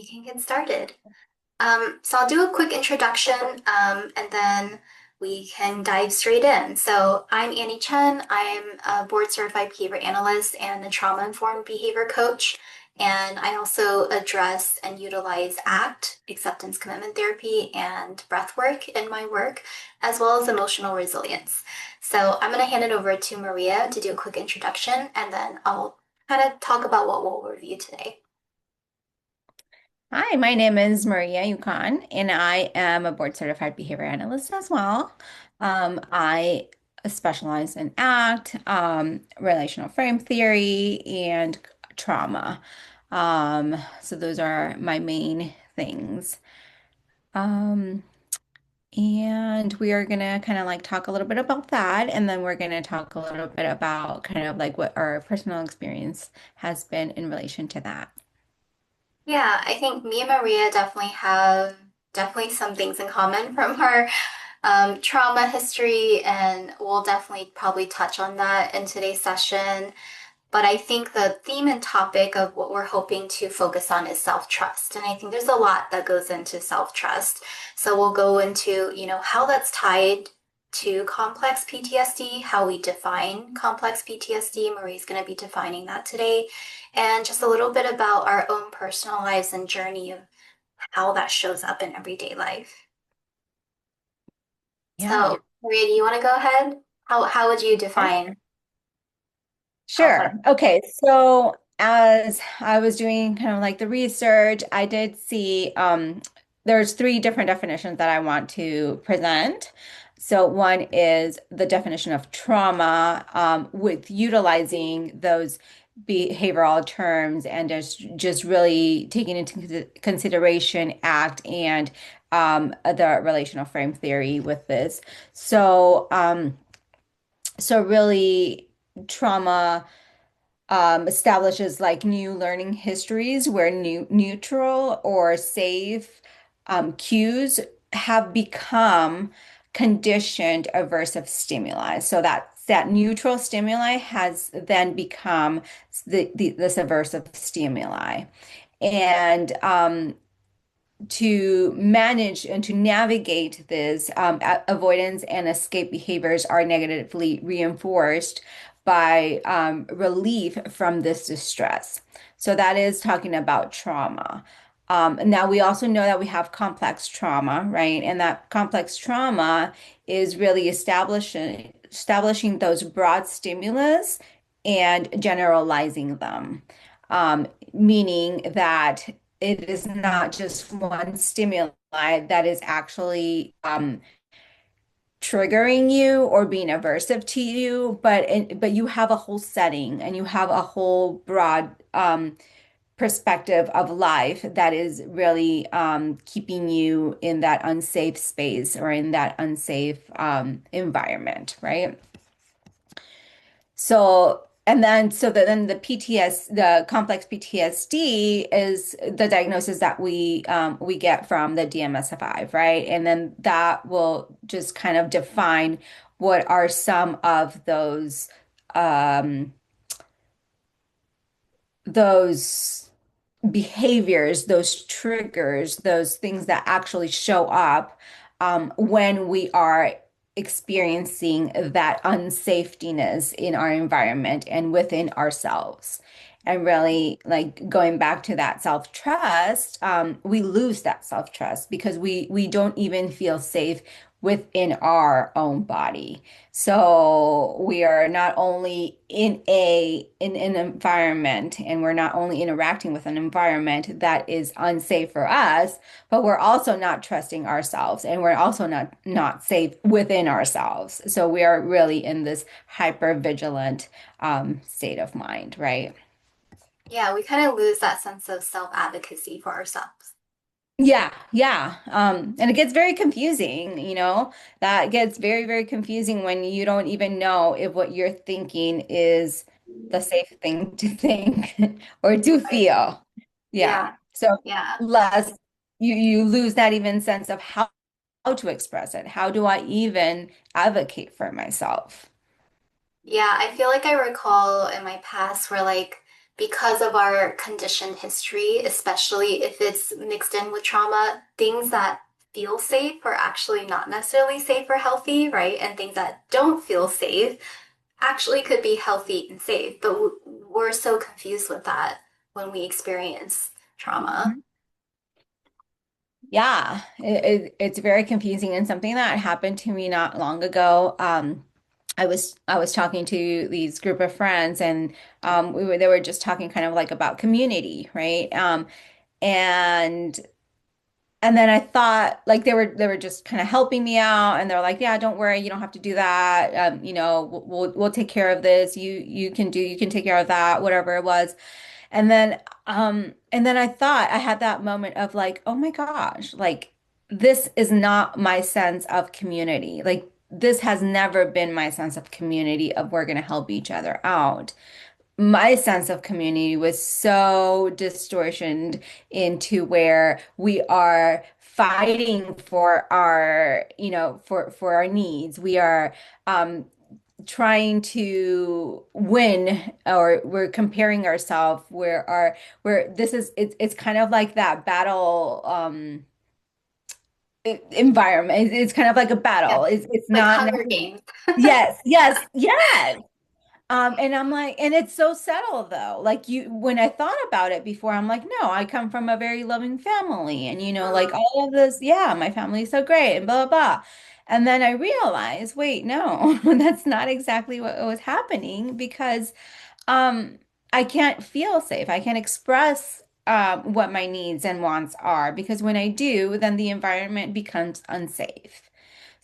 we can get started. So I'll do a quick introduction, and then we can dive straight in. So I'm Annie Chen. I'm a board certified behavior analyst and a trauma-informed behavior coach. And I also address and utilize ACT, acceptance commitment therapy, and breath work in my work, as well as emotional resilience. So I'm going to hand it over to Maria to do a quick introduction, and then I'll kind of talk about what we'll review today. Hi, my name is Maria Ucan, and I am a board certified behavior analyst as well. I specialize in ACT, relational frame theory, and trauma. So those are my main things. Um, and we are gonna kind of like talk a little bit about that, and then we're gonna talk a little bit about kind of like what our personal experience has been in relation to that. Yeah, I think me and Maria definitely have definitely some things in common from our trauma history, and we'll definitely probably touch on that in today's session. But I think the theme and topic of what we're hoping to focus on is self-trust. And I think there's a lot that goes into self-trust. So we'll go into, how that's tied to complex PTSD, how we define complex PTSD. Marie's going to be defining that today. And just a little bit about our own personal lives and journey of how that shows up in everyday life. Yeah. So, Maria, do you want to go ahead? How would you define complex? Sure. Okay. So as I was doing kind of like the research, I did see there's three different definitions that I want to present. So one is the definition of trauma with utilizing those behavioral terms and just really taking into consideration ACT and the relational frame theory with this. So so really trauma establishes like new learning histories where neutral or safe cues have become conditioned aversive stimuli. So that neutral stimuli has then become this aversive stimuli. And to manage and to navigate this, avoidance and escape behaviors are negatively reinforced by relief from this distress. So that is talking about trauma. Now we also know that we have complex trauma, right? And that complex trauma is really establishing those broad stimulus and generalizing them, meaning that it is not just one stimuli that is actually triggering you or being aversive to you, but you have a whole setting and you have a whole broad perspective of life that is really keeping you in that unsafe space or in that unsafe environment, right? So, and then then the PTS, the complex PTSD is the diagnosis that we get from the DMS-5, right? And then that will just kind of define what are some of um those behaviors, those triggers, those things that actually show up when we are experiencing that unsafetiness in our environment and within ourselves. And really, like going back to that self-trust, we lose that self-trust because we don't even feel safe within our own body. So we are not only in an environment and we're not only interacting with an environment that is unsafe for us, but we're also not trusting ourselves and we're also not safe within ourselves. So we are really in this hyper vigilant state of mind, right? Yeah, we kind of lose that sense of self-advocacy for ourselves. Yeah, yeah. And it gets very confusing, you know, that gets very, very confusing when you don't even know if what you're thinking is the safe thing to think or to Right. feel. Yeah. Yeah. So Yeah. less you lose that even sense of how to express it. How do I even advocate for myself? Yeah. I feel like I recall in my past where like because of our conditioned history, especially if it's mixed in with trauma, things that feel safe are actually not necessarily safe or healthy, right? And things that don't feel safe actually could be healthy and safe. But we're so confused with that when we experience trauma. Yeah, it's very confusing and something that happened to me not long ago. I was talking to these group of friends and they were just talking kind of like about community, right? And and then I thought like they were just kind of helping me out and they're like, yeah, don't worry, you don't have to do that. We'll take care of this. You can take care of that, whatever it was. And then I thought I had that moment of like, oh my gosh, like this is not my sense of community. Like this has never been my sense of community of we're gonna help each other out. My sense of community was so distortioned into where we are fighting for our, for our needs. We are trying to win or we're comparing ourselves where this is it's kind of like that battle environment. It's kind of like a Yeah. battle. It's Like not Hunger Games. yes. And I'm like, and it's so subtle though. Like when I thought about it before, I'm like, no, I come from a very loving family, and like Mm, all of this, yeah, my family's so great, and blah blah blah. And then I realized, wait, no, that's not exactly what was happening because um, I can't feel safe. I can't express what my needs and wants are because when I do, then the environment becomes unsafe.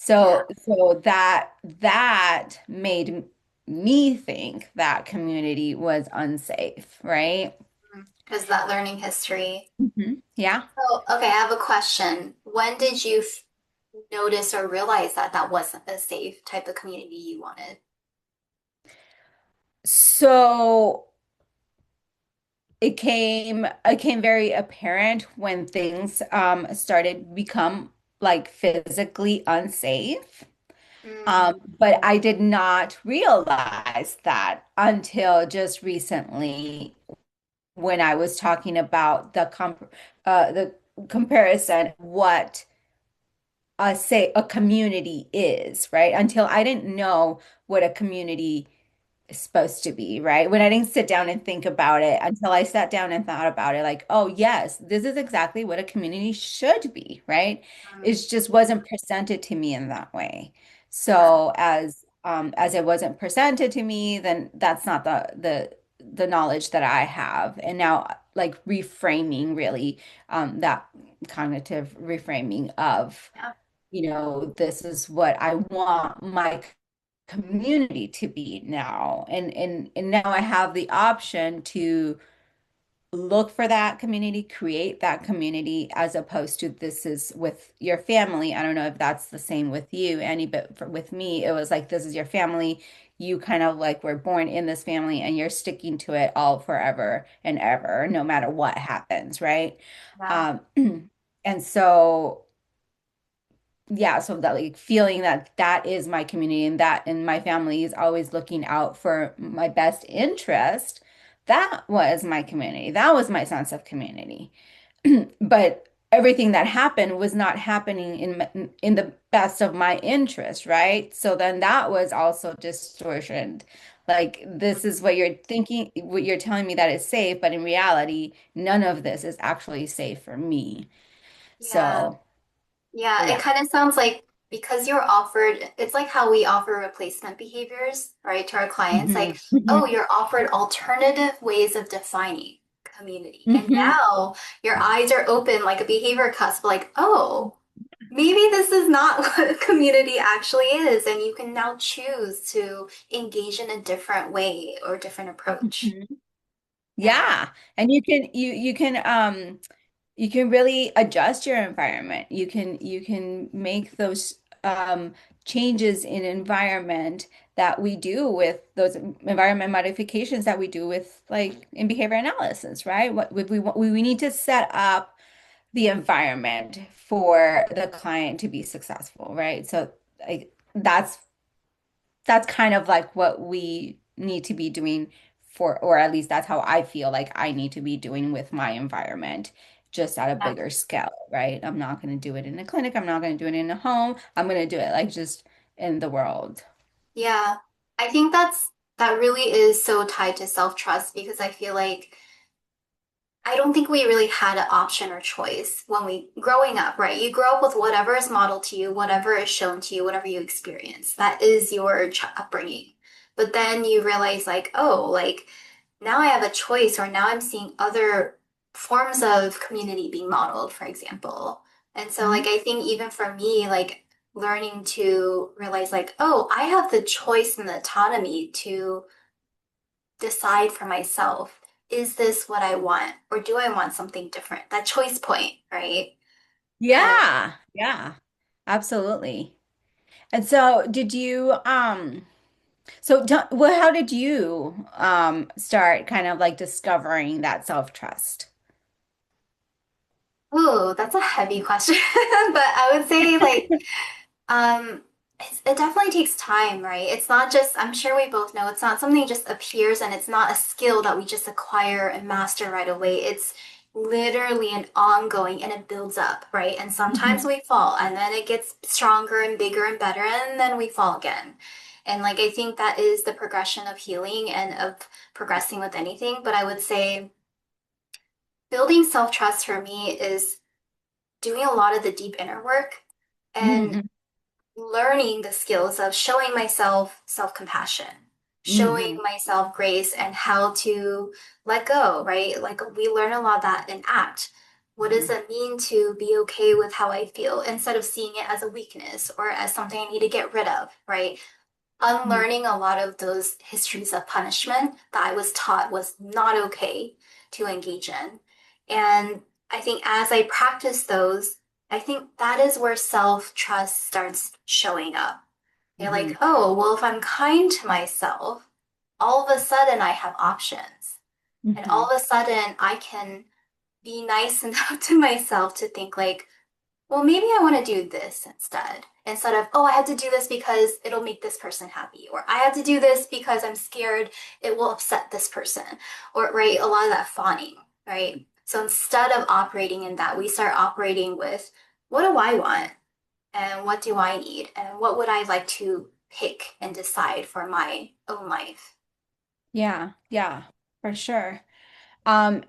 yeah. So that made me think that community was unsafe, right? Because that learning history. Yeah. So, okay, I have a question. When did you notice or realize that that wasn't a safe type of community you wanted? So it came very apparent when things started become like physically unsafe. Mm, But I did not realize that until just recently when I was talking about the comparison, what say a community is, right? Until I didn't know what a community is supposed to be, right? When I didn't sit down and think about it until I sat down and thought about it, like, oh yes, this is exactly what a community should be, right? It mm, just wasn't presented to me in that way. yeah, So as it wasn't presented to me, then that's not the knowledge that I have. And now like reframing really that cognitive reframing of yeah, this is what I want my community to be now. And now I have the option to look for that community, create that community, as opposed to this is with your family. I don't know if that's the same with you, Annie, but with me, it was like this is your family. You kind of like were born in this family and you're sticking to it all forever and ever, no matter what happens, right? yeah, Um, and so yeah, so that like feeling that that is my community and my family is always looking out for my best interest, that was my community. That was my sense of community. But everything that happened was not happening in the best of my interest, right? So then that was also distortioned. Like this is what you're thinking, what you're telling me that is safe, but in reality, none of this is actually safe for me. yeah. So, Yeah, it yeah. kind of sounds like because you're offered, it's like how we offer replacement behaviors, right, to our clients. Like, Mhm. oh, Mhm. you're offered alternative ways of defining community. And Mhm. now your eyes are open like a behavior cusp, like, oh, maybe this is not what community actually is. And you can now choose to engage in a different way or different approach. Mhm. Yeah. Yeah. And you can really adjust your environment. You can make those changes in environment that we do with those environment modifications that we do with like in behavior analysis, right? What we need to set up the environment for the client to be successful, right? So like that's kind of like what we need to be doing for, or at least that's how I feel like I need to be doing with my environment, just at a bigger scale, right? I'm not going to do it in a clinic. I'm not going to do it in a home. I'm going to do it like just in the world. Yeah, I think that really is so tied to self-trust because I feel like I don't think we really had an option or choice when we growing up, right? You grow up with whatever is modeled to you, whatever is shown to you, whatever you experience. That is your upbringing. But then you realize like, oh, like now I have a choice, or now I'm seeing other forms of community being modeled, for example. And so like Mhm. I think even for me, like learning to realize like, oh, I have the choice and the autonomy to decide for myself, is this what I want or do I want something different? That choice point, right? And Yeah, yeah, absolutely. And so did you well, how did you start kind of like discovering that self-trust? ooh, that's a heavy question. But I would say like Um, it definitely takes time, right? It's not just, I'm sure we both know, it's not something that just appears and it's not a skill that we just acquire and master right away. It's literally an ongoing and it builds up, right? And sometimes Mhm. we fall and then it gets stronger and bigger and better and then we fall again. And like I think that is the progression of healing and of progressing with anything. But I would say building self-trust for me is doing a lot of the deep inner work and Mhm. learning the skills of showing myself self-compassion, showing Mhm. myself grace and how to let go, right? Like we learn a lot of that in ACT. What does Mhm. it mean to be okay with how I feel instead of seeing it as a weakness or as something I need to get rid of, right? Mhm. Unlearning a lot of those histories of punishment that I was taught was not okay to engage in. And I think as I practice those, I think that is where self-trust starts showing up. You're like, Mhm. oh, well, if I'm kind to myself, all of a sudden I have options. And all Mhm. of a sudden I can be nice enough to myself to think like, well, maybe I want to do this instead of, oh, I have to do this because it'll make this person happy, or I have to do this because I'm scared it will upset this person, or, right, a lot of that fawning, right? So instead of operating in that, we start operating with, what do I want? And what do I need? And what would I like to pick and decide for my own life? Yeah, yeah, for sure. Um,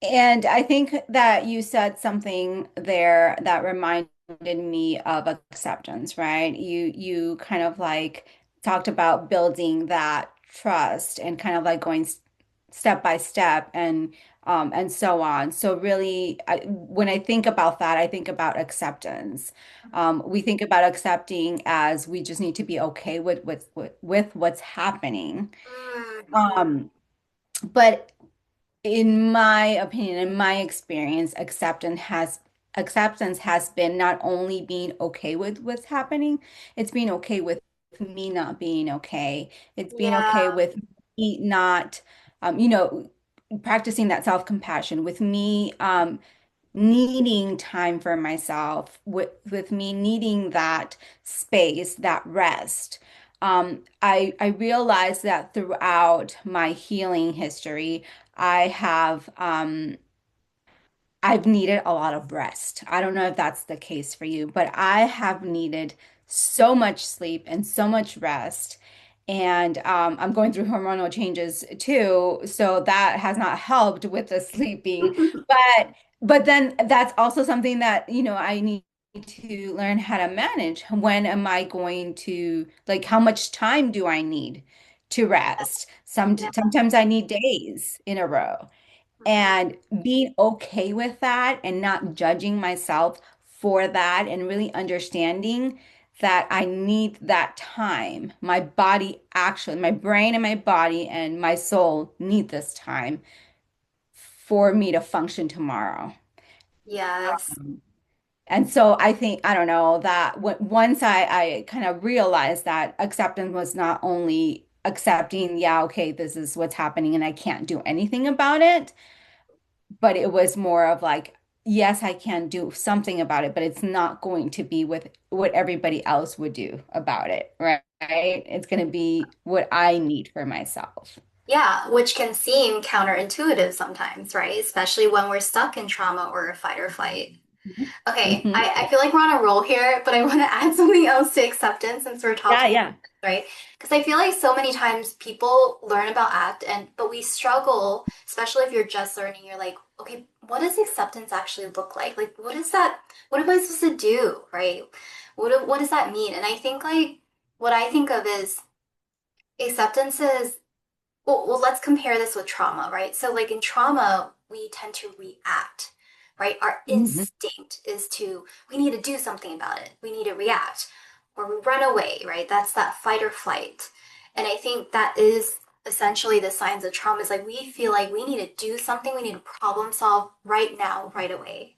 And I think that you said something there that reminded me of acceptance, right? You kind of like talked about building that trust and kind of like going step by step and so on. So really, when I think about that, I think about acceptance. We think about accepting as we just need to be okay with what's happening. Mm-hmm. Um, but in my opinion, in my experience, acceptance has been not only being okay with what's happening, it's being okay with me not being okay. It's being okay Yeah. with me not, you know, practicing that self-compassion, with me needing time for myself, with me needing that space, that rest. I realized that throughout my healing history, I have I've needed a lot of rest. I don't know if that's the case for you, but I have needed so much sleep and so much rest. And I'm going through hormonal changes too, so that has not helped with the sleeping. But then that's also something that, I need to learn how to manage. When am I going to, like, how much time do I need to rest? Yeah. Sometimes I need days in a row. Mhm. And being okay with that and not judging myself for that and really understanding that I need that time. My body actually, my brain and my body and my soul need this time for me to function tomorrow. Yes. And so I think, I don't know, that once I kind of realized that acceptance was not only accepting, yeah, okay, this is what's happening and I can't do anything about it, but it was more of like, yes, I can do something about it, but it's not going to be with what everybody else would do about it, right? It's going to be what I need for myself. Yeah, which can seem counterintuitive sometimes, right? Especially when we're stuck in trauma or a fight or flight. Okay, Hmm. I feel like we're on a roll here, but I want to add something else to acceptance since we're Yeah, talking about yeah. this, right? Because I feel like so many times people learn about ACT and but we struggle, especially if you're just learning, you're like, okay, what does acceptance actually look like? Like what is that? What am I supposed to do, right? What does that mean? And I think like what I think of is acceptance is let's compare this with trauma, right? So, like in trauma, we tend to react, right? Our Hmm. instinct is to, we need to do something about it. We need to react or we run away, right? That's that fight or flight. And I think that is essentially the signs of trauma is like we feel like we need to do something, we need to problem solve right now, right away.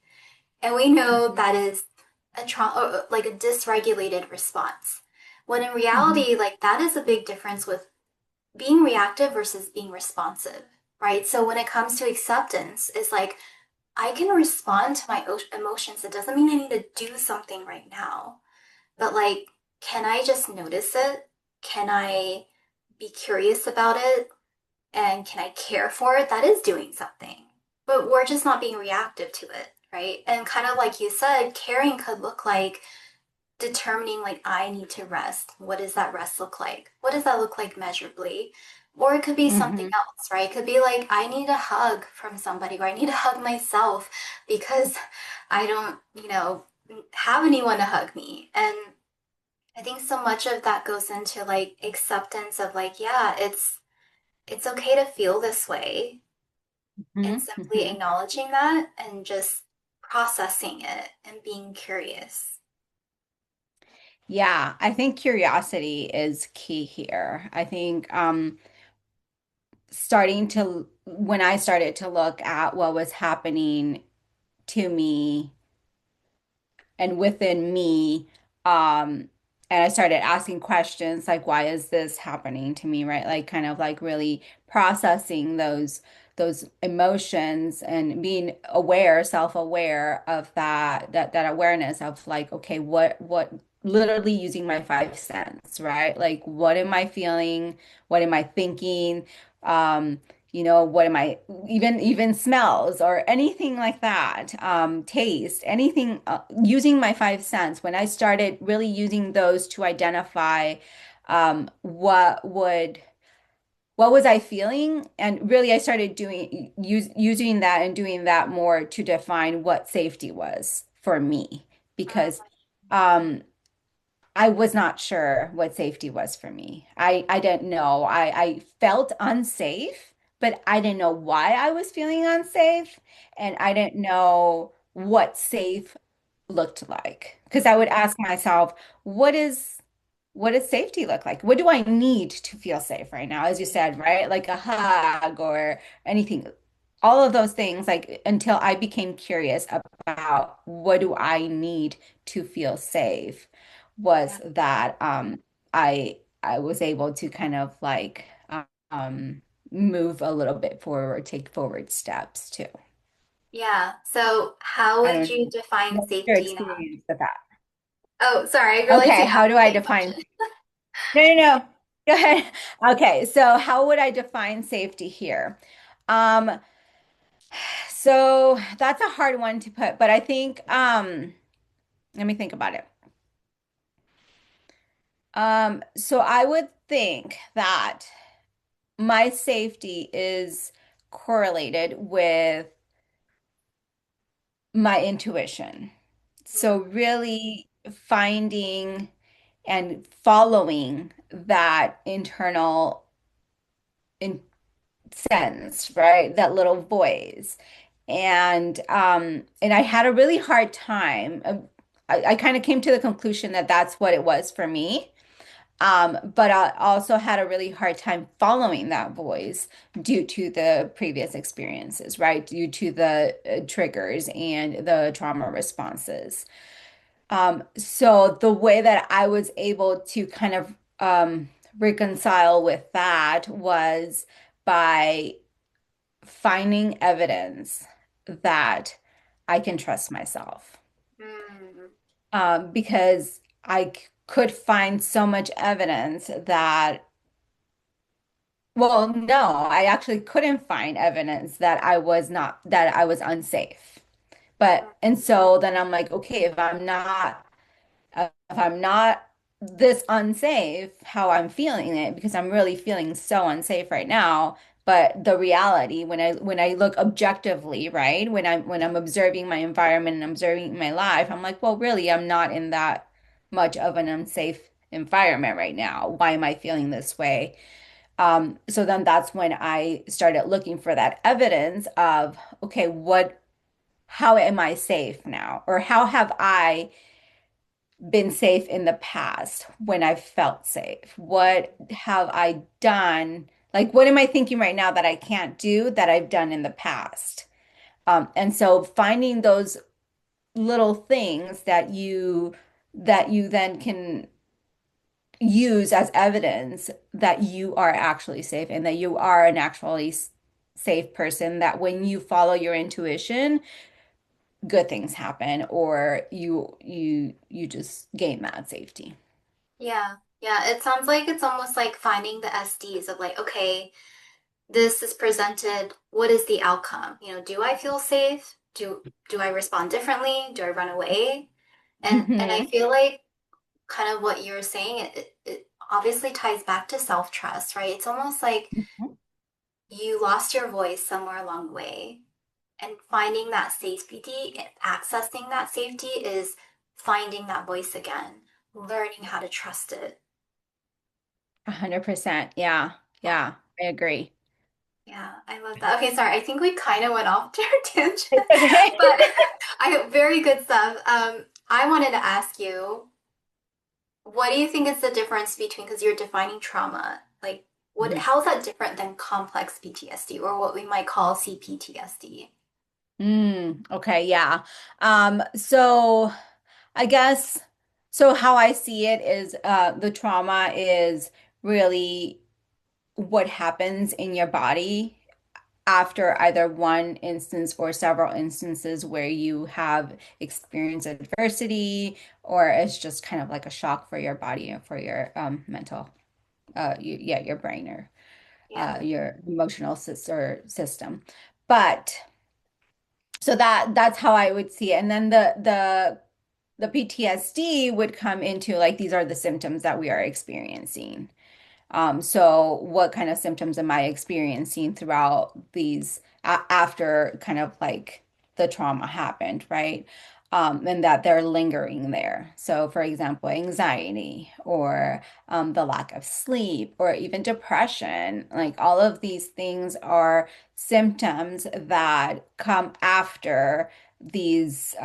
And we know Hmm. that is a trauma, like a dysregulated response. When in Hmm. reality, like that is a big difference with being reactive versus being responsive, right? So when it comes to acceptance, it's like I can respond to my emotions. It doesn't mean I need to do something right now, but like, can I just notice it? Can I be curious about it? And can I care for it? That is doing something. But we're just not being reactive to it, right? And kind of like you said, caring could look like determining like I need to rest. What does that rest look like? What does that look like measurably? Or it could be something Hmm. else, right? It could be like I need a hug from somebody or I need to hug myself because I don't, have anyone to hug me. And I think so much of that goes into like acceptance of like, yeah, it's okay to feel this way and simply Hmm. acknowledging that and just processing it and being curious. Yeah, I think curiosity is key here. I think when I started to look at what was happening to me and within me, and I started asking questions like, why is this happening to me, right? Like kind of like really processing those emotions and being aware, self-aware of that awareness of like, okay, what literally using my five sense, right? Like what am I feeling? What am I thinking? Um, what am I even smells or anything like that, taste, anything, using my five sense. When I started really using those to identify what was I feeling, and really I started using that and doing that more to define what safety was for me because um I was not sure what safety was for me. I didn't know. I felt unsafe, but I didn't know why I was feeling unsafe, and I didn't know what safe looked like. Because I would ask myself, what does safety look like? What do I need to feel safe right now? As you said, right? Like a hug or anything. All of those things, like until I became curious about what do I need to feel safe, Yeah. was that I was able to kind of like um move a little bit forward, take forward steps too. Yeah. So, how I would don't you know. define What's your safety now? experience with that? Oh, sorry, I realized Okay, you how asked do the I same define? question. No, no, no. Go ahead. Okay, so how would I define safety here? Um, so that's a hard one to put, but I think let me think about it. So I would think that my safety is correlated with my intuition. So Mm, really finding and following that internal in sense, right? That little voice. And I had a really hard time. I kind of came to the conclusion that that's what it was for me. But I also had a really hard time following that voice due to the previous experiences, right? Due to the triggers and the trauma responses. So the way that I was able to kind of reconcile with that was by finding evidence that I can trust myself. mm, Because I could find so much evidence that Well, no, I actually couldn't find evidence that I was unsafe. And so then I'm like, okay, if I'm not this unsafe, how I'm feeling it, because I'm really feeling so unsafe right now. But the reality, when I look objectively, right, when I'm observing my environment and observing my life, I'm like, well, really, I'm not in that much of an unsafe environment right now. Why am I feeling this way? So then that's when I started looking for that evidence of, okay, how am I safe now? Or how have I been safe in the past when I've felt safe? What have I done? Like, what am I thinking right now that I can't do that I've done in the past? And so finding those little things that you then can use as evidence that you are actually safe and that you are an actually safe person, that when you follow your intuition, good things happen or you just gain that safety. Yeah. Yeah. It sounds like it's almost like finding the SDs of like, okay, this is presented. What is the outcome? Do I feel safe? Do I respond differently? Do I run away? And I Hmm. feel like kind of what you're saying, it obviously ties back to self-trust, right? It's almost like you lost your voice somewhere along the way. And finding that safety, accessing that safety is finding that voice again, learning how to trust it. 100%. Yeah. Yeah. Yeah. I agree. Yeah, I love that. Okay, sorry. I think we kind of went off to a tangent, It's okay. but very good stuff. I wanted to ask you, what do you think is the difference between, because you're defining trauma, like how is that different than complex PTSD or what we might call CPTSD? Okay, yeah. So I guess so how I see it is the trauma is really what happens in your body after either one instance or several instances where you have experienced adversity or it's just kind of like a shock for your body and for your mental yeah, your brain or Yeah, your emotional system. But so that's how I would see it. And then the PTSD would come into like these are the symptoms that we are experiencing. So what kind of symptoms am I experiencing throughout these after kind of like the trauma happened, right? And that they're lingering there. So, for example, anxiety or the lack of sleep or even depression, like all of these things are symptoms that come after these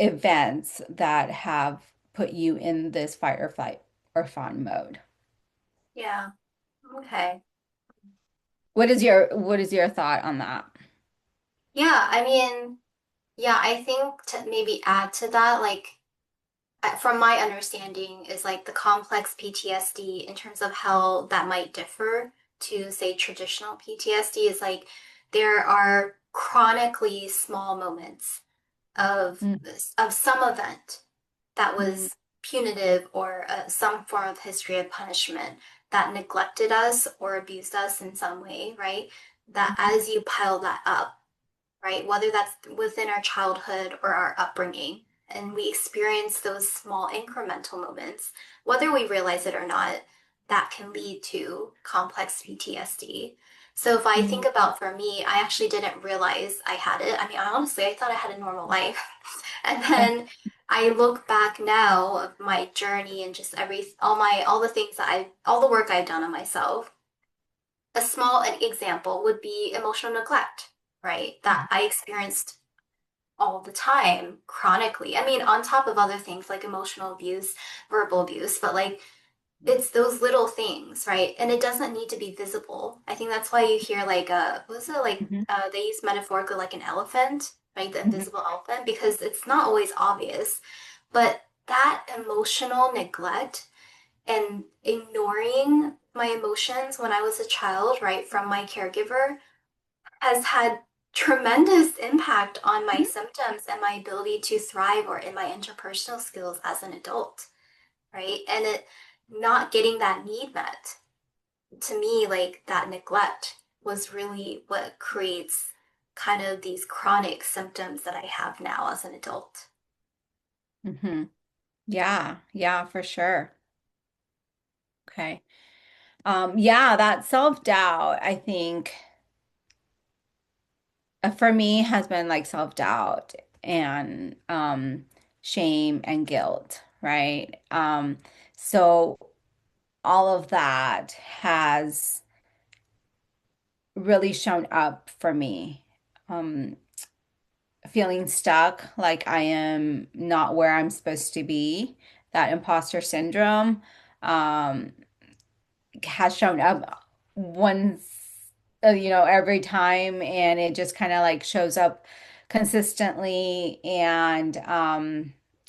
events that have put you in this fight or flight or fawn mode. yeah, okay. What is your thought on that? Yeah, I mean, yeah, I think to maybe add to that, like from my understanding, is like the complex PTSD in terms of how that might differ to, say, traditional PTSD is like there are chronically small moments of Mm, of some event that mm, was punitive or some form of history of punishment that neglected us or abused us in some way, right? That mhm, as you pile that up, right? Whether that's within our childhood or our upbringing. And we experience those small incremental moments, whether we realize it or not, that can lead to complex PTSD. So if I think mm, about for me, I actually didn't realize I had it. I mean, honestly, I thought I had a normal life. And uh, then I look back now of my journey and just all the things that all the work I've done on myself. A small example would be emotional neglect, right? That I experienced all the time, chronically. I mean, on top of other things like emotional abuse, verbal abuse, but like it's those little things, right? And it doesn't need to be visible. I think that's why you hear like what's it like mhm, they use metaphorically like an elephant, right? The mhm, invisible elephant, because it's not always obvious. But that emotional neglect and ignoring my emotions when I was a child, right, from my caregiver has had tremendous impact on my mhm. symptoms and my ability to thrive or in my interpersonal skills as an adult, right? And it not getting that need met. to me, like that neglect was really what creates kind of these chronic symptoms that I have now as an adult. Hmm. Yeah, yeah, for sure. Okay. Yeah, that self-doubt, I think, for me has been like self-doubt and shame and guilt, right? So all of that has really shown up for me. Um, Feeling stuck, like I am not where I'm supposed to be, that imposter syndrome. Um, has shown up once, every time, and it just kind of like shows up consistently. And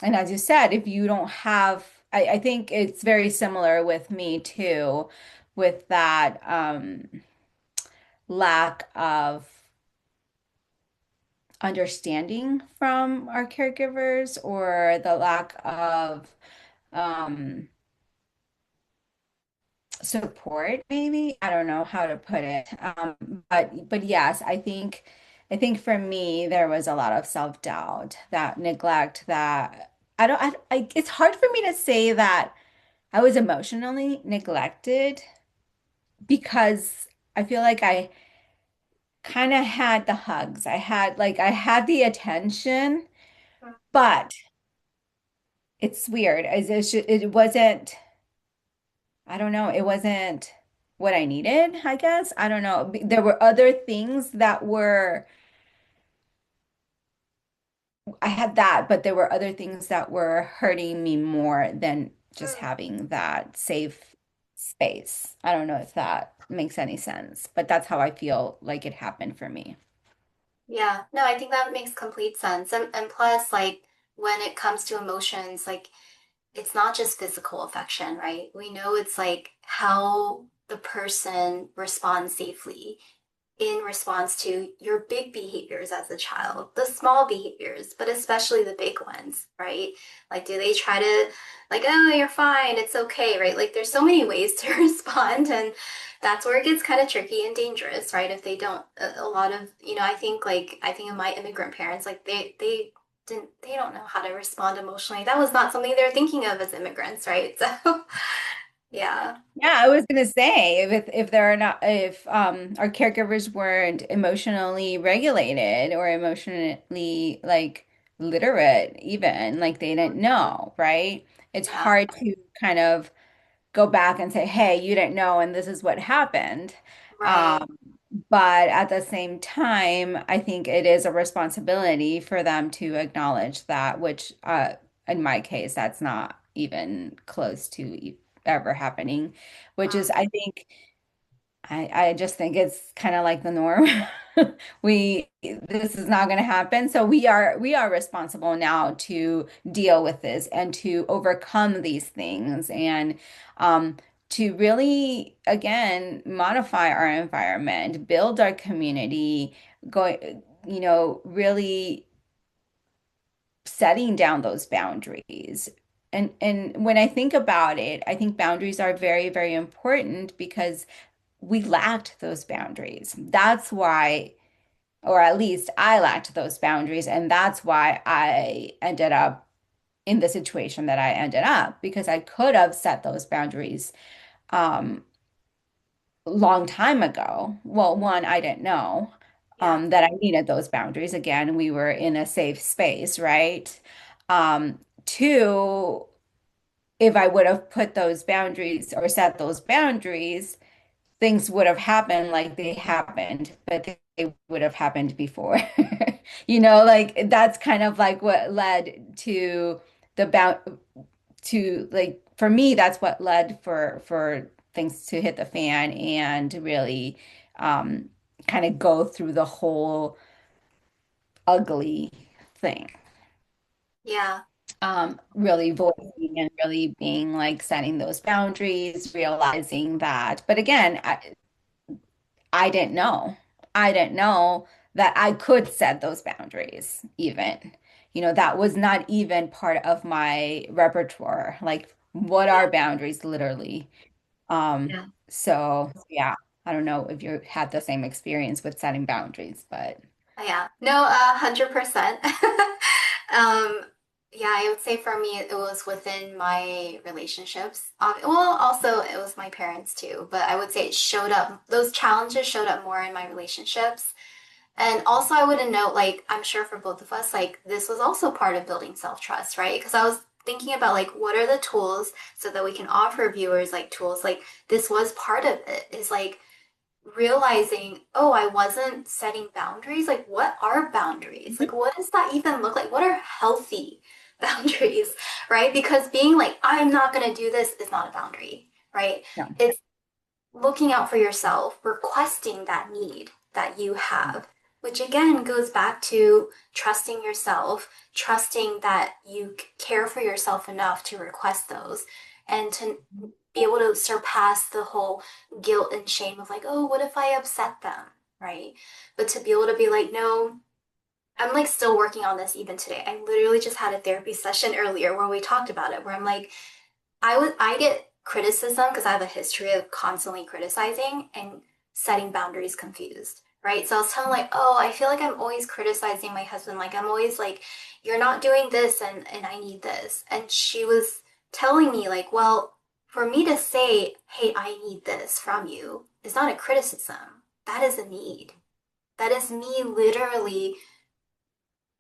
as you said, if you don't have, I think it's very similar with me too, with that lack of understanding from our caregivers or the lack of um support, maybe. I don't know how to put it. But yes, I think for me there was a lot of self-doubt, that neglect, that I don't I it's hard for me to say that I was emotionally neglected, because I feel like I kind of had the hugs. I had the attention, but it's weird. It wasn't, I don't know. It wasn't what I needed, I guess. I don't know. There were other things that were, I had that, but there were other things that were hurting me more than just Mm. having that safe space. I don't know if that makes any sense, but that's how I feel like it happened for me. Yeah, no, I think that makes complete sense. And plus, like when it comes to emotions, like it's not just physical affection, right? We know it's like how the person responds safely in response to your big behaviors as a child, the small behaviors, but especially the big ones, right? Like, do they try to, like, oh, you're fine, it's okay, right? Like, there's so many ways to respond, and that's where it gets kind of tricky and dangerous, right? If they don't, a lot of, I think of my immigrant parents, like, they don't know how to respond emotionally. That was not something they're thinking of as immigrants, right? So, yeah. Yeah, I was gonna say, if there are not, if our caregivers weren't emotionally regulated or emotionally like literate, even like they didn't know, right? It's Yeah, hard to kind of go back and say, hey, you didn't know, and this is what happened. right. Um, but at the same time, I think it is a responsibility for them to acknowledge that, which in my case, that's not even close to ever happening, which is, Mm, I just think it's kind of like the norm. This is not going to happen. So we are responsible now to deal with this and to overcome these things, and um, to really, again, modify our environment, build our community, really setting down those boundaries. And when I think about it, I think boundaries are very, very important because we lacked those boundaries. That's why, or at least I lacked those boundaries. And that's why I ended up in the situation that I ended up, because I could have set those boundaries um, long time ago. Well, one, I didn't know yeah. that I needed those boundaries. Again, we were in a safe space, right? Two, if I would have put those boundaries or set those boundaries, things would have happened like they happened, but they would have happened before. Like that's kind of like what led to the bound to, like, for me, that's what led for things to hit the fan and really um kind of go through the whole ugly thing. Yeah. Really voicing and really being like setting those boundaries, realizing that. But again, I didn't know. I didn't know that I could set those boundaries even. That was not even part of my repertoire. Like, what Yeah. are boundaries, literally? Yeah. So yeah, I don't know if you had the same experience with setting boundaries, but Yeah. No, 100%. Um, yeah, I would say for me, it was within my relationships. Well, also it was my parents too, but I would say it showed up, those challenges showed up more in my relationships. And also, I would note, like, I'm sure for both of us, like, this was also part of building self-trust, right? Because I was thinking about, like, what are the tools so that we can offer viewers, like, tools, like, this was part of it, is like realizing, oh, I wasn't setting boundaries. Like, what are boundaries? Like, what does that even look like? What are healthy boundaries, right? Because being like, I'm not going to do this is not a boundary, right? yeah. It's looking out for yourself, requesting that need that you have, which again goes back to trusting yourself, trusting that you care for yourself enough to request those and to be able to surpass the whole guilt and shame of like, oh, what if I upset them? Right. But to be able to be like, no, I'm like still working on this even today. I literally just had a therapy session earlier where we talked about it, where I'm like, I get criticism because I have a history of constantly criticizing and setting boundaries confused, right? So I was telling like, oh, I feel like I'm always criticizing my husband. Like I'm always like, you're not doing this and I need this. And she was telling me like, well, for me to say, hey, I need this from you is not a criticism. That is a need. That is me literally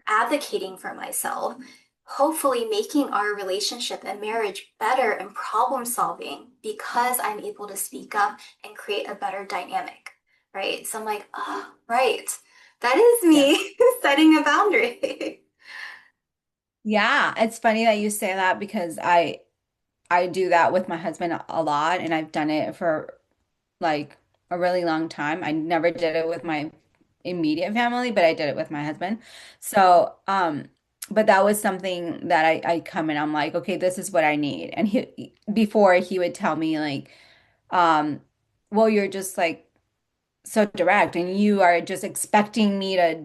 advocating for myself, hopefully making our relationship and marriage better and problem solving because I'm able to speak up and create a better dynamic, right? So I'm like, oh, right. That is Yeah. me setting a boundary. Yeah, it's funny that you say that because I do that with my husband a lot, and I've done it for like a really long time. I never did it with my immediate family, but I did it with my husband. So, but that was something that I come and I'm like, okay, this is what I need. And before he would tell me like, um, well, you're just like so direct and you are just expecting me to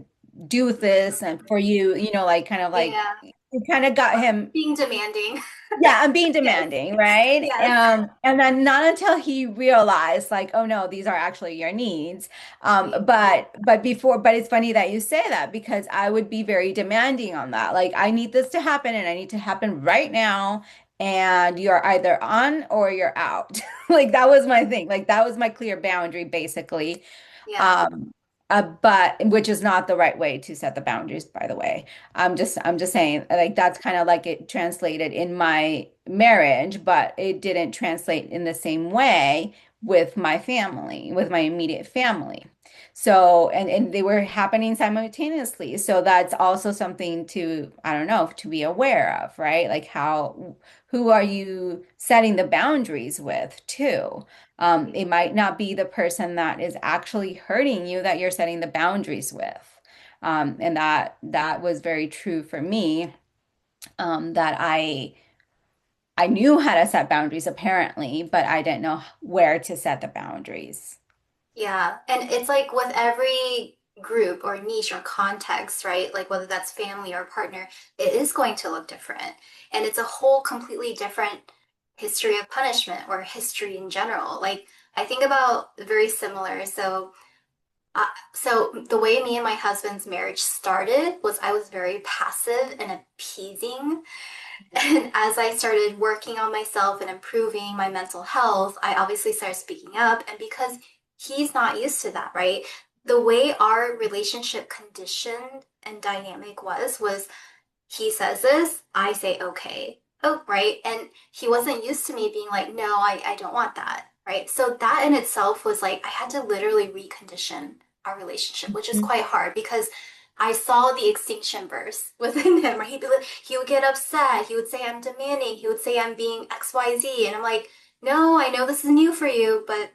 do this and for you, like kind of like Yeah. you kind of got him. Being demanding. Yeah, I'm being Yes. demanding, right? Yes. And then not until he realized, like, oh no, these are actually your needs. But it's funny that you say that because I would be very demanding on that. Like, I need this to happen, and I need to happen right now. And you're either on or you're out. Like that was my thing. Like that was my clear boundary, basically. Yeah. Um, but which is not the right way to set the boundaries, by the way. I'm just saying, like that's kind of like it translated in my marriage, but it didn't translate in the same way with my family, with my immediate family. So, and they were happening simultaneously. So that's also something to, I don't know, to be aware of, right? Like who are you setting the boundaries with too? It might not be the person that is actually hurting you that you're setting the boundaries with. And that was very true for me, that I knew how to set boundaries apparently, but I didn't know where to set the boundaries. Yeah, and it's like with every group or niche or context, right? Like whether that's family or partner, it is going to look different. And it's a whole completely different history of punishment or history in general. Like I think about very similar. So the way me and my husband's marriage started was I was very passive and appeasing. And as I started working on myself and improving my mental health, I obviously started speaking up. And because he's not used to that, right? The way our relationship conditioned and dynamic was he says this, I say, okay. Oh, right. And he wasn't used to me being like, no, I don't want that. Right. So that in itself was like, I had to literally recondition our relationship, which is Mhm. quite hard because I saw the extinction burst within him. Right? He would get upset. He would say I'm demanding. He would say I'm being XYZ. And I'm like, no, I know this is new for you, but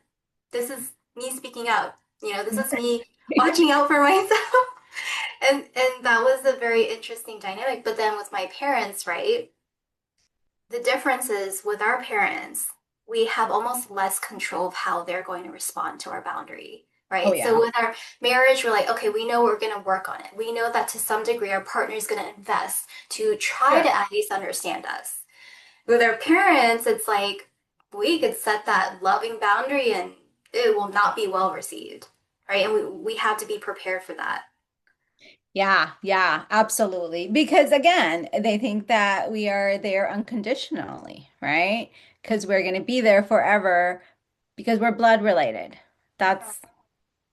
this is me speaking up. This is me watching out for myself. And that was a very interesting dynamic. But then with my parents, right? The difference is with our parents, we have almost less control of how they're going to respond to our boundary, Oh right? So yeah. with our marriage, we're like, okay, we know we're going to work on it. We know that to some degree our partner is going to invest to try Sure. to at least understand us. With our parents, it's like we could set that loving boundary and it will not be well received, right? And we have to be prepared for that. Yeah, yeah, absolutely. Because again, they think that we are there unconditionally, right? Because we're going to be there forever because we're blood related. That's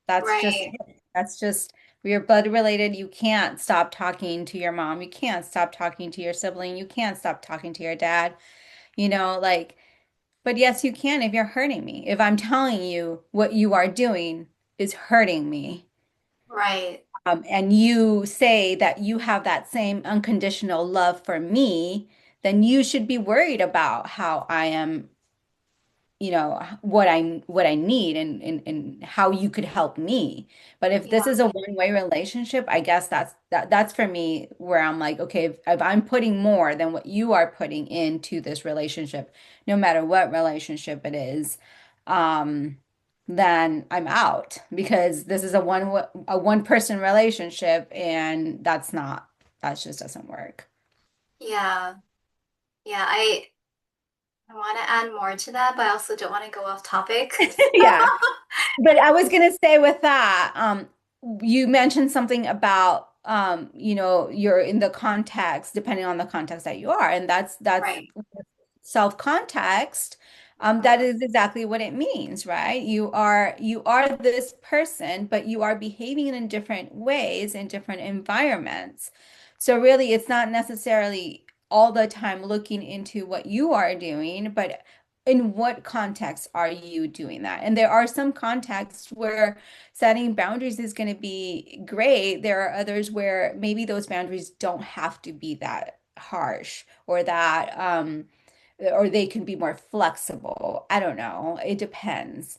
that's just Right, it. That's just we are blood related. You can't stop talking to your mom. You can't stop talking to your sibling. You can't stop talking to your dad. Like, but yes, you can if you're hurting me. If I'm telling you what you are doing is hurting me, right. and you say that you have that same unconditional love for me, then you should be worried about how I am, what I need, and how you could help me. But if this Yeah, is a one-way relationship, I guess that's for me where I'm like, okay, if I'm putting more than what you are putting into this relationship, no matter what relationship it is, um then I'm out, because this is a one person relationship, and that just doesn't work. yeah, yeah. I want to add more to that, but I also don't want to go off topic. Yeah. But I was going to say with that, you mentioned something about, you're in the context, depending on the context that you are, and that's Right. self-context. That Mhm. is exactly what it means, right? You are this person, but you are behaving in different ways in different environments. So really, it's not necessarily all the time looking into what you are doing, but in what context are you doing that? And there are some contexts where setting boundaries is going to be great. There are others where maybe those boundaries don't have to be that harsh, or they can be more flexible. I don't know. It depends.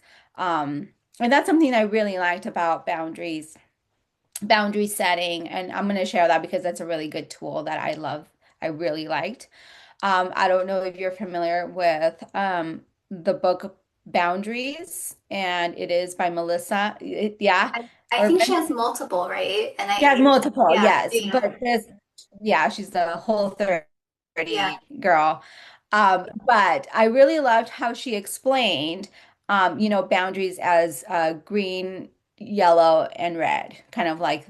And that's something I really liked about boundary setting. And I'm going to share that because that's a really good tool that I love. I really liked. I don't know if you're familiar with the book Boundaries, and it is by Melissa. Yeah, I think she Urban. has multiple, right? And She has multiple, yeah, yes, yeah, but this, yeah, she's the whole yeah, 30 girl. But I really loved how she explained, boundaries as green, yellow, and red, kind of like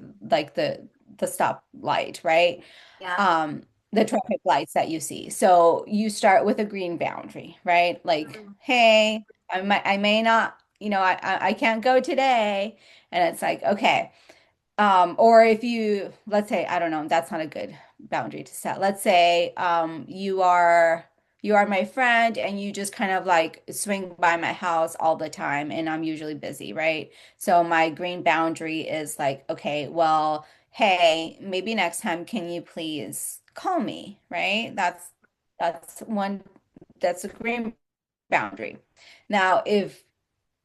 the stop light, right? yeah, um, the traffic lights that you see. So you start with a green boundary, right? Like, mhm, hey, I may not, I can't go today. And it's like, okay. Or if let's say, I don't know, that's not a good boundary to set. Let's say, you are my friend and you just kind of like swing by my house all the time and I'm usually busy, right? So my green boundary is like, okay, well, hey, maybe next time can you please call me, right? That's one that's a green boundary. Now, if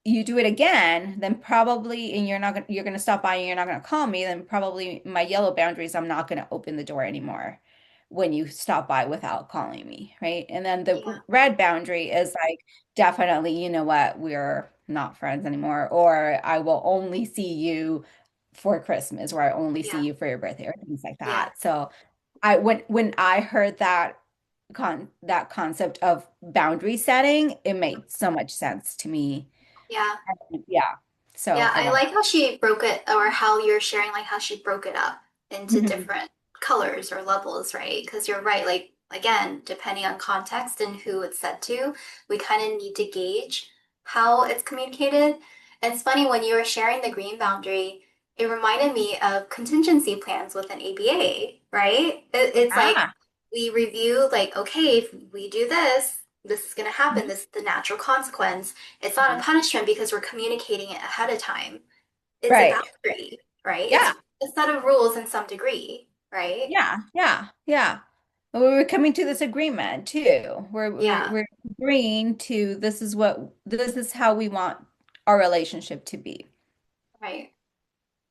you do it again, then probably, and you're gonna stop by and you're not gonna call me, then probably my yellow boundaries, I'm not gonna open the door anymore when you stop by without calling me, right? And then the yeah, red boundary is like, definitely, you know what, we're not friends anymore, or I will only see you for Christmas, or I only see yeah, you for your birthday, or things like yeah, that. So when I heard that concept of boundary setting, it made so much sense to me. yeah. Yeah. So Yeah, I I love like how she broke it, or how you're sharing, like how she broke it up into it. different colors or levels, right? Because you're right, like, again, depending on context and who it's said to, we kind of need to gauge how it's communicated. And it's funny when you were sharing the green boundary, it reminded me of contingency plans with an ABA, right? It's like Ah, we review, like, okay, if we do this, this is going to happen. mhm. This is the natural consequence. It's not a punishment because we're communicating it ahead of time. It's a Right. boundary, right? It's Yeah. a set of rules in some degree, right? Yeah. Yeah. Yeah. But we're coming to this agreement too. Yeah, We're agreeing to this is how we want our relationship to be. right.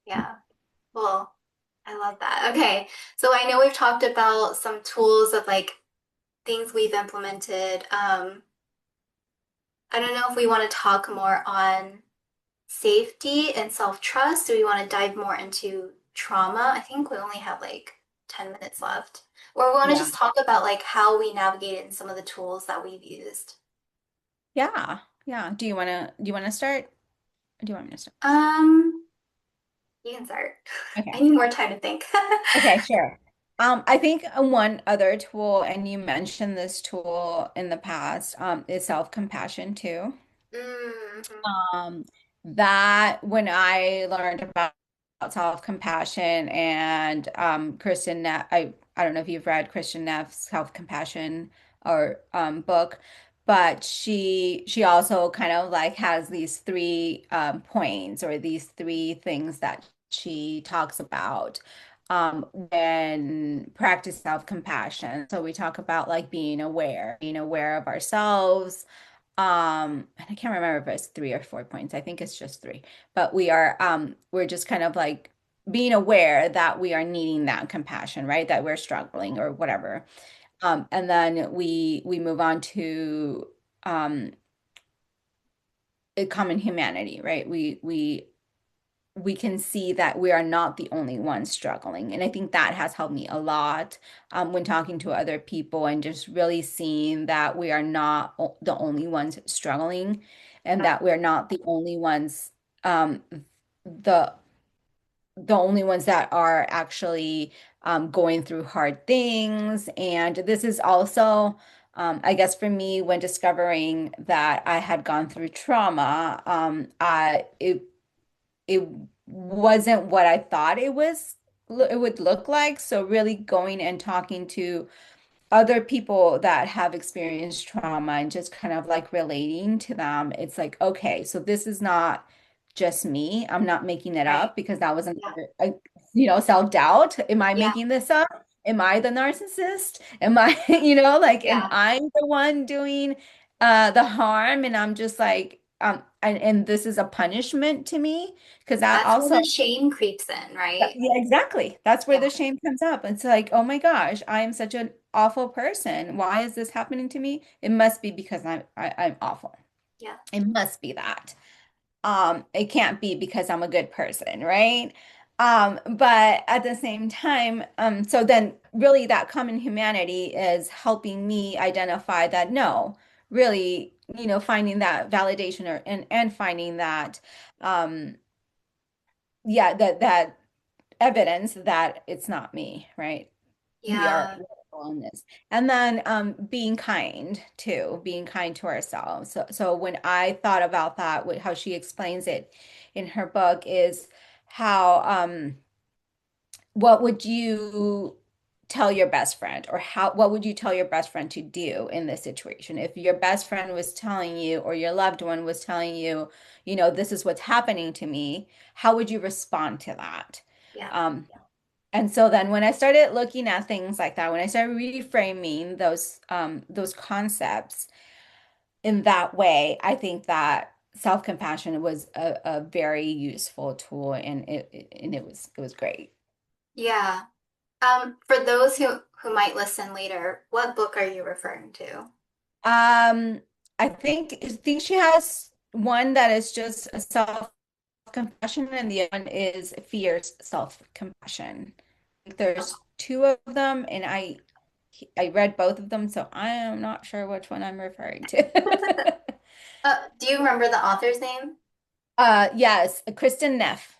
Yeah. Well, I love that. Okay. So I know we've talked about some tools of like things we've implemented. I don't know if we want to talk more on safety and self-trust. Do we want to dive more into trauma? I think we only have like 10 minutes left. Or we want to Yeah. just talk about like how we navigated some of the tools that we've used. Yeah. Yeah. Do you want to start? Or do you want me to start? Um, you can start. I Okay. need more time to think. Okay, sure. I think one other tool, and you mentioned this tool in the past, is self-compassion too. Mm-hmm. Um, that when I learned about self-compassion and Kristen Neff, I don't know if you've read Kristen Neff's self-compassion or book, but she also kind of like has these three points or these three things that she talks about when practice self-compassion. So we talk about like being aware of ourselves, and I can't remember if it's 3 or 4 points. I think it's just three. But we're just kind of like being aware that we are needing that compassion, right? That we're struggling or whatever. And then we move on to um a common humanity, right? We can see that we are not the only ones struggling. And I think that has helped me a lot when talking to other people and just really seeing that we are not the only ones struggling and that we're not um, the the only ones that are actually going through hard things. And this is also, I guess, for me, when discovering that I had gone through trauma, it wasn't what I thought it would look like. So really going and talking to other people that have experienced trauma and just kind of like relating to them, it's like, okay, so this is not just me. I'm not making it Right. up because that was Yeah. another, self-doubt. Am I Yeah. making this up? Am I the narcissist? Am I, like, am Yeah. I the one doing the harm? And I'm just like, and this is a punishment to me because that That's where also the shame creeps in, right? yeah, exactly. That's where Yeah. the shame comes up. It's like, oh my gosh, I am such an awful person. Why is this happening to me? It must be because I'm awful. Yeah. It must be that. It can't be because I'm a good person, right? But at the same time, so then really that common humanity is helping me identify that no, really, finding that validation and finding that yeah, that evidence that it's not me, right? Yeah. We're all in this. And then being kind too, being kind to ourselves. So when I thought about that, how she explains it in her book is how what would you tell your best friend or what would you tell your best friend to do in this situation? If your best friend was telling you or your loved one was telling you, this is what's happening to me, how would you respond to that? Yeah. Um, and so then when I started looking at things like that, when I started reframing those concepts in that way, I think that self-compassion was a very useful tool and it was great. Yeah. For those who might listen later, what book are you referring to? Um, I think she has one that is just a self-compassion and the other one is fierce self-compassion. There's two of them and I read both of them, so I am not sure which one I'm referring to. Do you remember the author's name? Yes, Kristen Neff.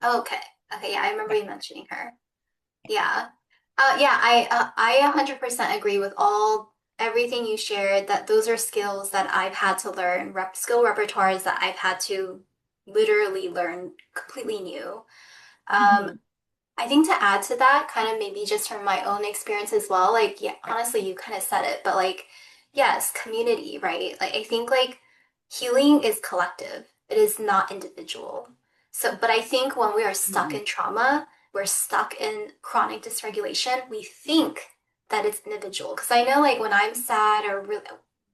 Oh, okay. Okay, yeah, I remember you mentioning her. Yeah. Yeah, I 100% agree with everything you shared that those are skills that I've had to learn, skill repertoires that I've had to literally learn completely new. Um, Mhm. I think to add to that, kind of maybe just from my own experience as well, like, yeah, honestly, you kind of said it, but like, yes, community, right? Like, I think like healing is collective, it is not individual. So, but I think when we are stuck Mhm. in trauma, we're stuck in chronic dysregulation, we think that it's individual. Because I know, like, when I'm sad or really,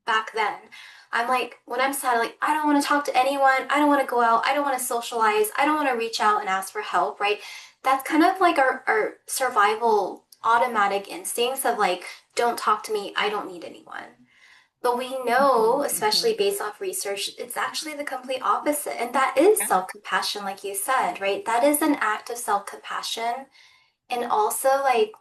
back then, I'm like, when I'm sad, like, I don't want to talk to anyone. I don't want to go out. I don't want to socialize. I don't want to reach out and ask for help, right? That's kind of like our survival automatic instincts of like, don't talk to me, I don't need anyone. But we know, especially Mhm. based off research, it's actually the complete opposite. And that is Yeah. self-compassion, like you said, right? That is an act of self-compassion. And also, like,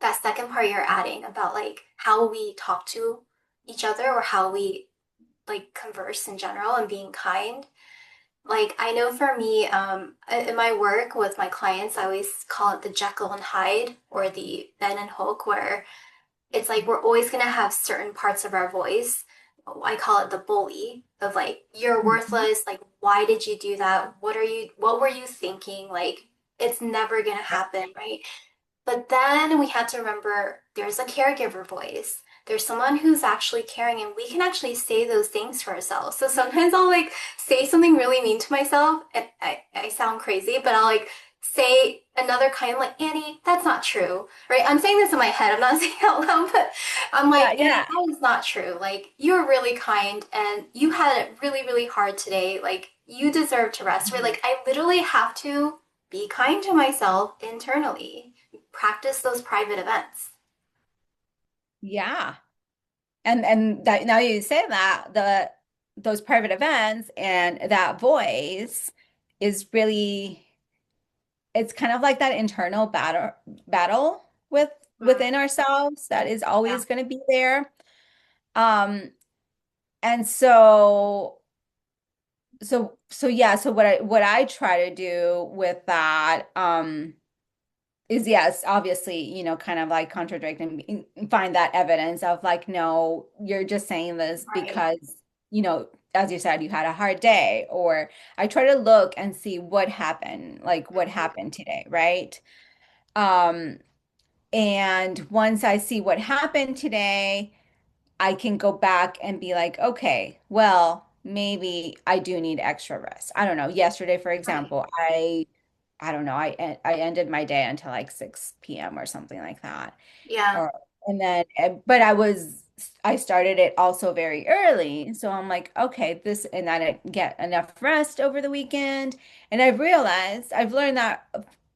that second part you're adding about like how we talk to each other or how we like converse in general and being kind. Like I know for me, in my work with my clients, I always call it the Jekyll and Hyde or the Ben and Hulk, where it's like we're always gonna have certain parts of our voice. I call it the bully of like, you're Mhm. worthless, like why did you do that? What were you thinking? Like it's never gonna Yeah. happen, right? But then we had to remember there's a caregiver voice. There's someone who's actually caring, and we can actually say those things for ourselves. So sometimes I'll like say something really mean to myself, and I sound crazy, but I'll like say another kind, like, Annie, that's not true, right? I'm saying this in my head, I'm not saying it out loud, but I'm Yeah, like, Annie, yeah. that is not true. Like, you're really kind, and you had it really, really hard today. Like, you deserve to rest, right? Mhm. Like, I literally have to be kind to myself internally, practice those private events. Yeah. And that now you say that the those private events and that voice is really it's kind of like that internal battle Mm, within ourselves that is yeah, always going to be there. Um and so yeah, so what I try to do with that is yes, obviously, kind of like contradict and find that evidence of like, no, you're just saying this right. because, as you said, you had a hard day, or I try to look and see what happened, like what Mhm. happened today, right? Um, and once I see what happened today, I can go back and be like, okay, well, maybe I do need extra rest. I don't know. Yesterday, for Right. example, I don't know. I ended my day until like 6 p.m. or something like that. Yeah. Or and then but I started it also very early. So I'm like, okay, this and I didn't get enough rest over the weekend. And I've learned that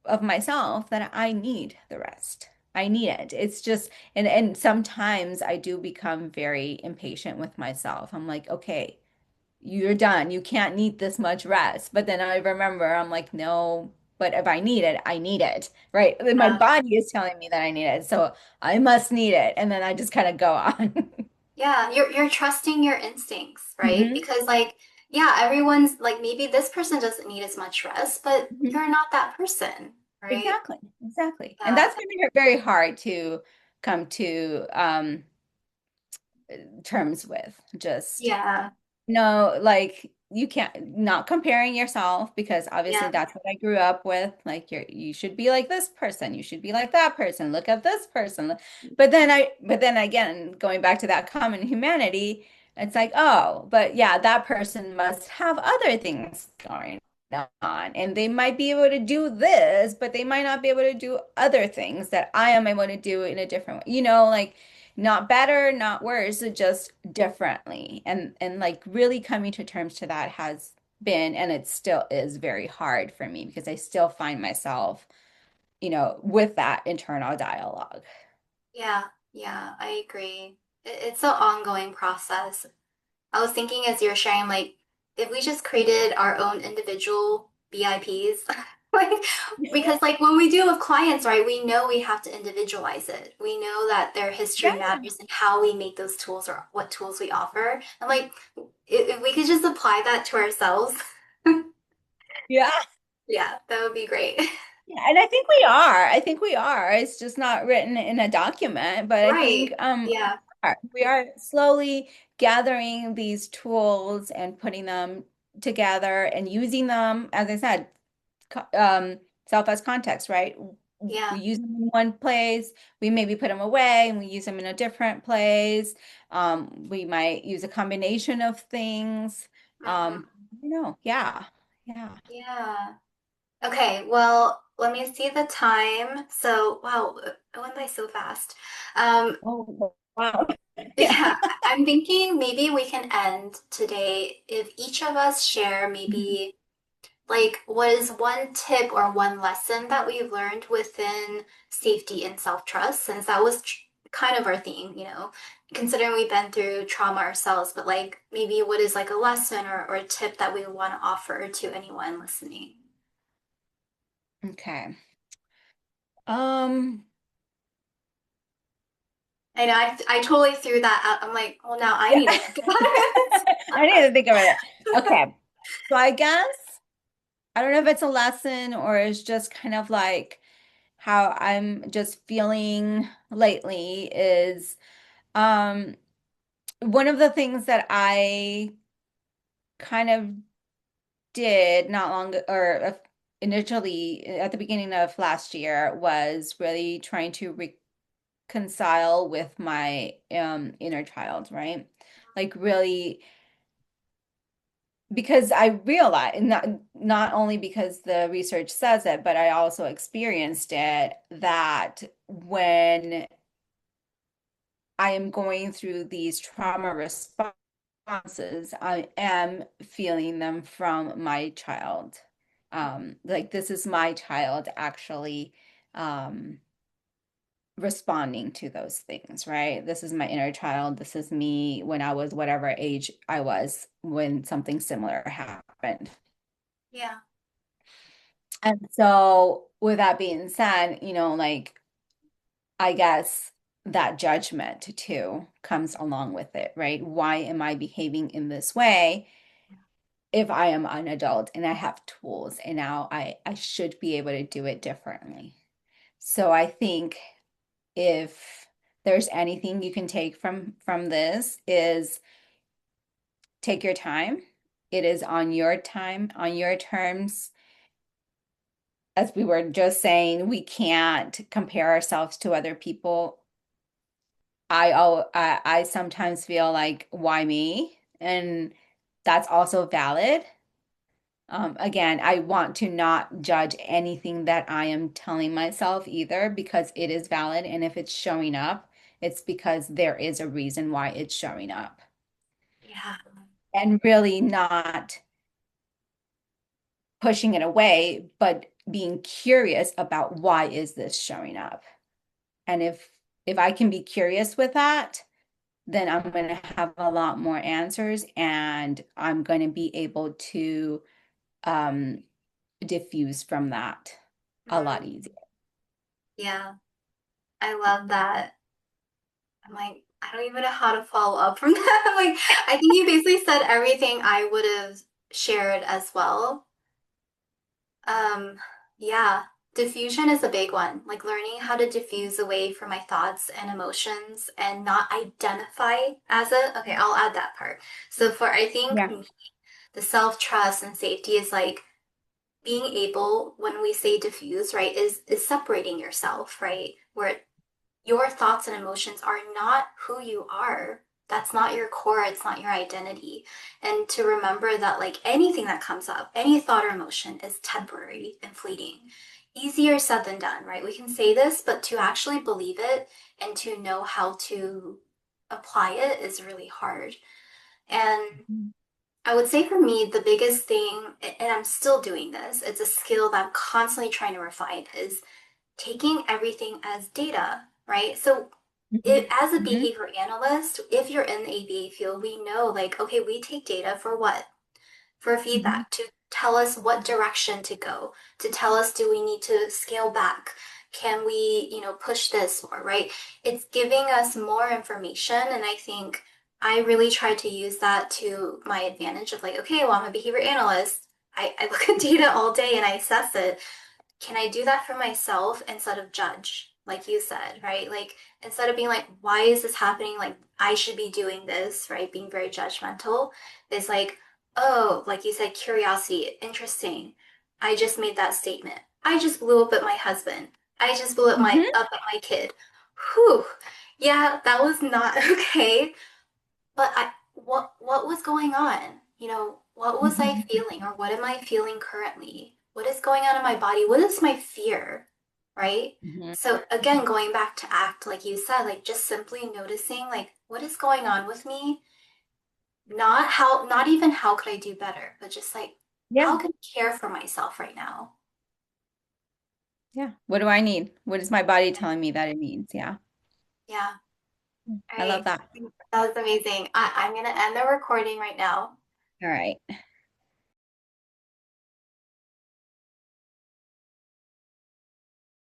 of myself that I need the rest. I need it. It's just and sometimes I do become very impatient with myself. I'm like, okay, you're done. You can't need this much rest. But then I remember, I'm like, no, but if I need it, I need it, right? Then my Yeah. body is telling me that I need it. So I must need it. And then I just kind of go on. Yeah. You're trusting your instincts, right? hmm Because like, yeah, everyone's like maybe this person doesn't need as much rest, but hmm you're not that person, right? Exactly. Exactly. And Yeah. that's going to be very hard to come to terms with. Just Yeah. no, like you can't not comparing yourself because obviously Yeah. that's what I grew up with. Like you should be like this person, you should be like that person. Look at this person. But then again, going back to that common humanity, it's like, oh, but yeah, that person must have other things going on. And they might be able to do this, but they might not be able to do other things that I am able to do in a different way. Like not better, not worse, just differently. And like really coming to terms to that has been, and it still is very hard for me because I still find myself, with that internal dialogue. Yeah. Yeah. I agree. It's an ongoing process. I was thinking as you're sharing, like, if we just created our own individual BIPs, like, because like when we do with clients, right, we know we have to individualize it. We know that their history Yeah. matters and how we make those tools or what tools we offer. And like, if we could just apply that to ourselves, Yeah. yeah, that would be great. Yeah, and I think we are. I think we are. It's just not written in a document, but I think Right. Yeah. we are slowly gathering these tools and putting them together and using them, as I said, self as context, right? We Yeah. use them in one place, we maybe put them away and we use them in a different place. We might use a combination of things. Hmm. Yeah. Yeah. Yeah. Okay, well, let me see the time. So, wow, it went by so fast. Oh, wow. Yeah. Yeah, I'm thinking maybe we can end today if each of us share maybe like what is one tip or one lesson that we've learned within safety and self-trust, since that was kind of our theme, considering we've been through trauma ourselves, but like maybe what is like a lesson or a tip that we want to offer to anyone listening? Okay. Um, I know I totally threw that out. I'm like, well, now I Yeah. need to think about it. I need to think of it. Okay. So I guess I don't know if it's a lesson or it's just kind of like how I'm just feeling lately is um one of the things that I kind of did not long or initially at the beginning of last year was really trying to reconcile with my inner child, right? Like really because I realized not only because the research says it, but I also experienced it that when I am going through these trauma responses, I am feeling them from my child. Like this is my child actually um, responding to those things, right? This is my inner child. This is me when I was whatever age I was when something similar happened. Yeah. And so, with that being said, like I guess that judgment too comes along with it, right? Why am I behaving in this way if I am an adult and I have tools and now I should be able to do it differently? So I think if there's anything you can take from this is take your time. It is on your time, on your terms. As we were just saying, we can't compare ourselves to other people. I sometimes feel like, why me? And that's also valid. Again, I want to not judge anything that I am telling myself either because it is valid. And if it's showing up, it's because there is a reason why it's showing up. Yeah. And really not pushing it away, but being curious about why is this showing up? And if I can be curious with that, then I'm going to have a lot more answers and I'm going to be able to um, diffuse from that a lot Mm, easier. yeah. I love that. I'm like, I don't even know how to follow up from that. Like, I think you basically said everything I would have shared as well. Um, yeah, diffusion is a big one. Like learning how to diffuse away from my thoughts and emotions and not identify as it. Okay, I'll add that part. So for I think Yeah. the self-trust and safety is like being able, when we say diffuse, right, is separating yourself, right? Where your thoughts and emotions are not who you are. That's not your core, it's not your identity. And to remember that, like anything that comes up, any thought or emotion is temporary and fleeting. Easier said than done, right? We can say this, but to actually believe it and to know how to apply it is really hard. And I would say for me, the biggest thing, and I'm still doing this, it's a skill that I'm constantly trying to refine, is taking everything as data, right? So Mhm. as a Mhm. behavior analyst, if you're in the ABA field, we know like, okay, we take data for what? For Mhm. feedback, to tell us what direction to go, to tell us, do we need to scale back? Can we, push this more, right? It's giving us more information. And I think I really try to use that to my advantage of like, okay, well, I'm a behavior analyst. I look at data all day and I assess it. Can I do that for myself instead of judge, like you said, right? Like instead of being like, why is this happening? Like I should be doing this, right? Being very judgmental is like, oh, like you said, curiosity, interesting. I just made that statement. I just blew up at my husband. I just blew Mhm. up at my kid. Whew. Yeah, that was not okay. But what was going on? What was I Mhm. feeling or what am I feeling currently? What is going on in my body? What is my fear? Right? Mhm. So again, going back to act, like you said, like just simply noticing like what is going on with me, not even how could I do better, but just like how Yeah. can I care for myself right now? Yeah. What do I need? What is my body telling me that it needs? Yeah. Yeah. All I love right. that. That was amazing. I'm gonna end the recording right now. All right.